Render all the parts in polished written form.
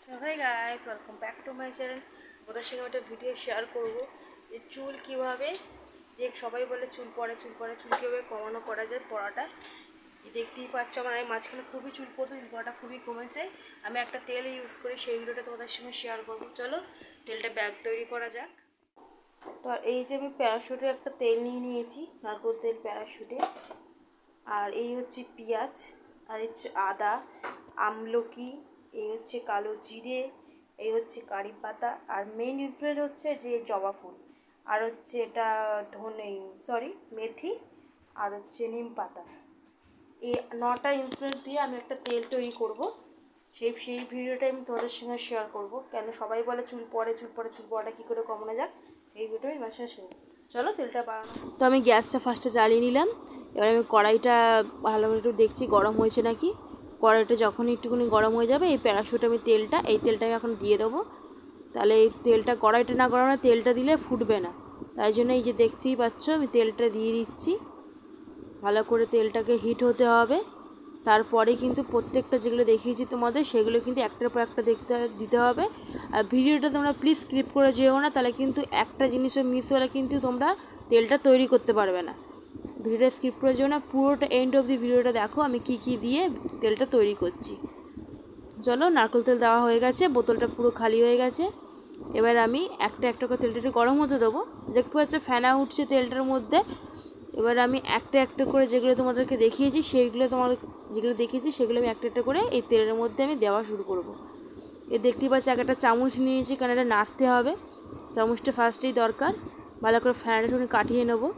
Hi guys, welcome back to my channel. ওদের সঙ্গে একটা ভিডিও শেয়ার করব যে চুল কীভাবে, যে সবাই বলে চুল পড়ে চুল কীভাবে কমানো করা যায়। পড়াটা দেখতেই পাচ্ছ, আমার মাঝখানে খুবই চুল পড়তো, চুল পড়াটা খুবই কমেছে। আমি একটা তেল ইউজ করি, সেই ভিডিওটা তোমাদের সঙ্গে শেয়ার করবো। চলো তেলটা ব্যাগ তৈরি করা যাক। তো এই যে আমি প্যারাশুটের একটা তেল নিয়ে নিয়েছি, নারকেল তেল প্যারাশুটে। আর এই হচ্ছে পেঁয়াজ, আর হচ্ছে আদা, আমলকি, এই হচ্ছে কালো জিরে, এই হচ্ছে কারি পাতা, আর মেইন ইনগ্রেডিয়েন্ট হচ্ছে যে জবা ফুল, আর হচ্ছে এটা মেথি, আর হচ্ছে নিম পাতা। এই 9টা ইনগ্রেডিয়েন্ট দিয়ে আমি একটা তেল তৈরি করব। সেই ভিডিওটা আমি তোমাদের সঙ্গে শেয়ার করব। কেন সবাই বলে চুল পড়াটা কী করে কমানো যাক, এই ভিডিও আমি বাসায় শেয়ার। চলো তেলটা বানানো। তো আমি গ্যাসটা ফার্স্টে জ্বালিয়ে নিলাম। এবার আমি কড়াইটা ভালো করে একটু দেখছি গরম হয়েছে নাকি। কড়াইটা যখনই একটুখানি গরম হয়ে যাবে, এই প্যারাশুট আমি তেলটা আমি এখন দিয়ে দেবো। তাহলে এই তেলটা, কড়াইটা না গরম না, তেলটা দিলে ফুটবে না। তাই জন্য এই যে দেখতেই পাচ্ছ আমি তেলটা দিয়ে দিচ্ছি। ভালো করে তেলটাকে হিট হতে হবে। তারপরে কিন্তু প্রত্যেকটা যেগুলো দেখিয়েছি তোমাদের, সেগুলো কিন্তু একটার পর একটা দিতে হবে। আর ভিডিওটা তোমরা প্লিজ স্কিপ করে যেও না, তাহলে কিন্তু একটা জিনিসও মিস হলে কিন্তু তোমরা তেলটা তৈরি করতে পারবে না। ভিডিওটা স্কিপ করে যেও না, পুরোটা এন্ড অব দি ভিডিওটা দেখো আমি কি দিয়ে তেলটা তৈরি করছি। চলো, নারকেল তেল দেওয়া হয়ে গেছে, বোতলটা পুরো খালি হয়ে গেছে। এবার আমি একটা করে তেলটা একটু গরম হতে দেবো। দেখতে পাচ্ছ ফেনা উঠছে তেলটার মধ্যে। এবার আমি একটা করে যেগুলো তোমাদেরকে দেখিয়েছি, সেগুলো আমি একটা করে এই তেলের মধ্যে আমি দেওয়া শুরু করব। দেখতেই পাচ্ছি একটা চামচ নিয়েছি, কারণ এটা নাড়তে হবে। চামচটা ফার্স্টেই দরকার। ভালো করে ফ্যানটা একটু কাটিয়ে নেবো,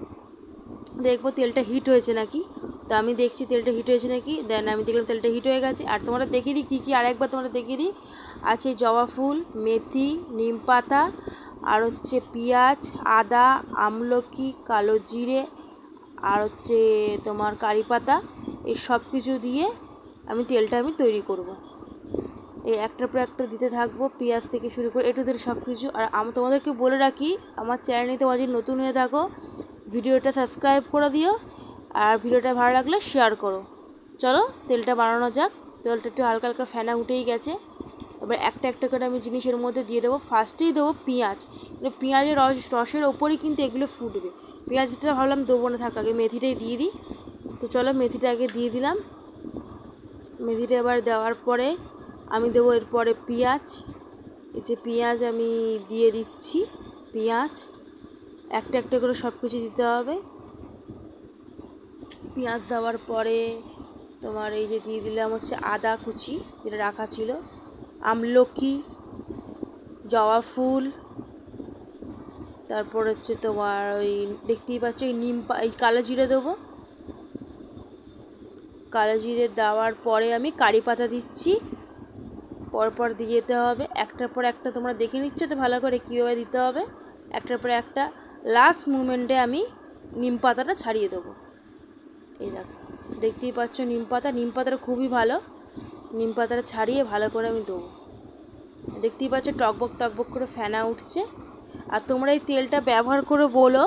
দেখবো তেলটা হিট হয়েছে নাকি। তো আমি দেখছি তেলটা হিট হয়েছে নাকি, দেন আমি দেখলাম তেলটা হিট হয়ে গেছে। আর তোমরা দেখিয়ে দিই কী আরেকবার তোমরা দেখিয়ে দিই। আছে জবা ফুল, মেথি, নিম পাতা, আর হচ্ছে পেঁয়াজ, আদা, আমলকি, কালো জিরে, আর হচ্ছে তোমার কারি পাতা। এই সব কিছু দিয়ে তেলটা তৈরি করব। এই একটার পর একটা দিতে থাকবো, পেঁয়াজ থেকে শুরু করে একটু ধরে সব কিছু। আর আমি তোমাদেরকে বলে রাখি, আমার চ্যানেলে তোমরা যদি নতুন হয়ে থাকো, ভিডিওটা সাবস্ক্রাইব করে দিও, আর ভিডিওটা ভালো লাগলে শেয়ার করো। চলো তেলটা বানানো যাক। তেলটা একটু হালকা ফেনা উঠেই গেছে। এবার একটা করে আমি জিনিসের মধ্যে দিয়ে দেবো। ফার্স্টেই দেবো পেঁয়াজ। পেঁয়াজের রসের ওপরেই কিন্তু এগুলো ফুটবে। পেঁয়াজটা ভাবলাম দেবো না, থাক আগে মেথিটাই দিয়ে দিই। তো চলো মেথিটা আগে দিয়ে দিলাম। মেথিটা এবার দেওয়ার পরে আমি দেবো এরপরে পেঁয়াজ। এই যে পেঁয়াজ আমি দিয়ে দিচ্ছি। পেঁয়াজ একটা করে সব কিছু দিতে হবে। পেঁয়াজ দেওয়ার পরে তোমার এই যে দিয়ে দিলাম হচ্ছে আদা কুচি, যেটা রাখা ছিল, আমলকি, জবা ফুল, তারপর হচ্ছে তোমার ওই দেখতেই পাচ্ছ এই কালো জিরে দেবো। কালো জিরে দেওয়ার পরে আমি কারি পাতা দিচ্ছি। পরপর দিয়ে যেতে হবে, একটার পর একটা তোমরা দেখে নিচ্ছ তো ভালো করে কীভাবে দিতে হবে। একটার পর একটা লাস্ট মুমেন্টে আমি নিম পাতাটা ছাড়িয়ে দেবো। এই দেখো দেখতেই পাচ্ছ নিম পাতাটা খুবই ভালো। নিম পাতাটা ছাড়িয়ে ভালো করে আমি দেবো। দেখতেই পাচ্ছ টকবক করে ফেনা উঠছে। আর তোমরা এই তেলটা ব্যবহার করে বলো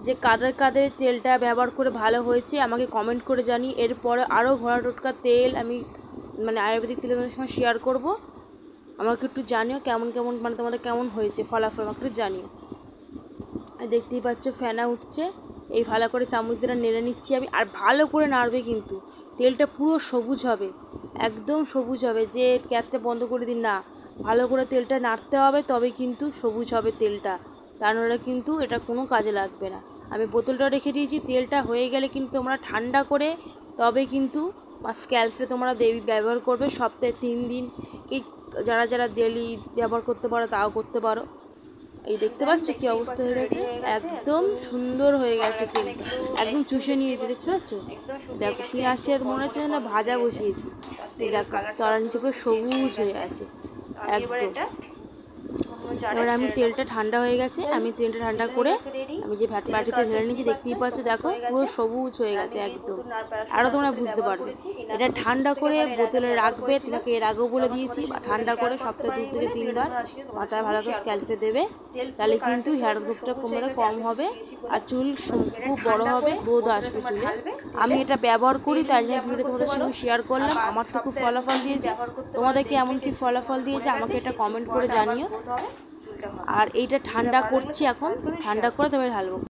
যে কাদের তেলটা ব্যবহার করে ভালো হয়েছে, আমাকে কমেন্ট করে জানি। এরপরে আরও ঘোড়া টোটকা তেল আমি আয়ুর্বেদিক তেলের সঙ্গে শেয়ার করব। আমাকে একটু জানিও কেমন তোমাদের কেমন হয়েছে ফলাফল, আমাকে একটু জানিও। দেখতেই পাচ্ছ ফেনা উঠছে। এই ভালো করে চামচ দিয়ে নেড়ে নিচ্ছি আমি। আর ভালো করে নাড়বে, কিন্তু তেলটা পুরো সবুজ হবে, একদম সবুজ হবে। যে গ্যাসটা বন্ধ করে দিন না, ভালো করে তেলটা নাড়তে হবে, তবে কিন্তু সবুজ হবে তেলটা। তা নাহলে কিন্তু এটা কোনো কাজে লাগবে না। আমি বোতলটা রেখে দিয়েছি। তেলটা হয়ে গেলে কিন্তু তোমরা ঠান্ডা করে তবে কিন্তু স্ক্যাল্পে তোমরা ব্যবহার করবে। সপ্তাহে 3 দিন, এই যারা ডেলি ব্যবহার করতে পারো তাও করতে পারো। এই দেখতে পাচ্ছ কি অবস্থা হয়ে গেছে, একদম সুন্দর হয়ে গেছে তেল, একদম চুষে নিয়েছে। দেখতে পাচ্ছ, দেখো পেঁয়াজটা মনে হচ্ছে না ভাজা বসিয়েছি। দেখো তারা নিচে পুরো সবুজ হয়ে আছে একদম। এবার আমি তেলটা ঠান্ডা হয়ে গেছে, তেলটা ঠান্ডা করে আমি যে বাটিতে ঢেলে নিয়েছি, দেখতেই পাচ্ছ দেখো পুরো সবুজ হয়ে গেছে একদম। আরও তোমরা বুঝতে পারবে। এটা ঠান্ডা করে বোতলে রাখবে, তোমাকে এর আগেও বলে দিয়েছি, ঠান্ডা করে সপ্তাহে 2 থেকে 3 বার মাথায় ভালো করে স্ক্যাল্পে দেবে, তাহলে কিন্তু হেয়ার গ্রোথটা কম হবে আর চুল খুব বড় হবে, গ্রোথ আসবে চুলে। আমি এটা ব্যবহার করি, তাই জন্য ভিডিও তোমাদের সঙ্গে শেয়ার করলাম। আমার তো খুব ফলাফল দিয়েছে, তোমাদের কেমন কি ফলাফল দিয়েছে আমাকে এটা কমেন্ট করে জানিও। আর এইটা ঠান্ডা করছি, এখন ঠান্ডা করে তবে ঢালবো।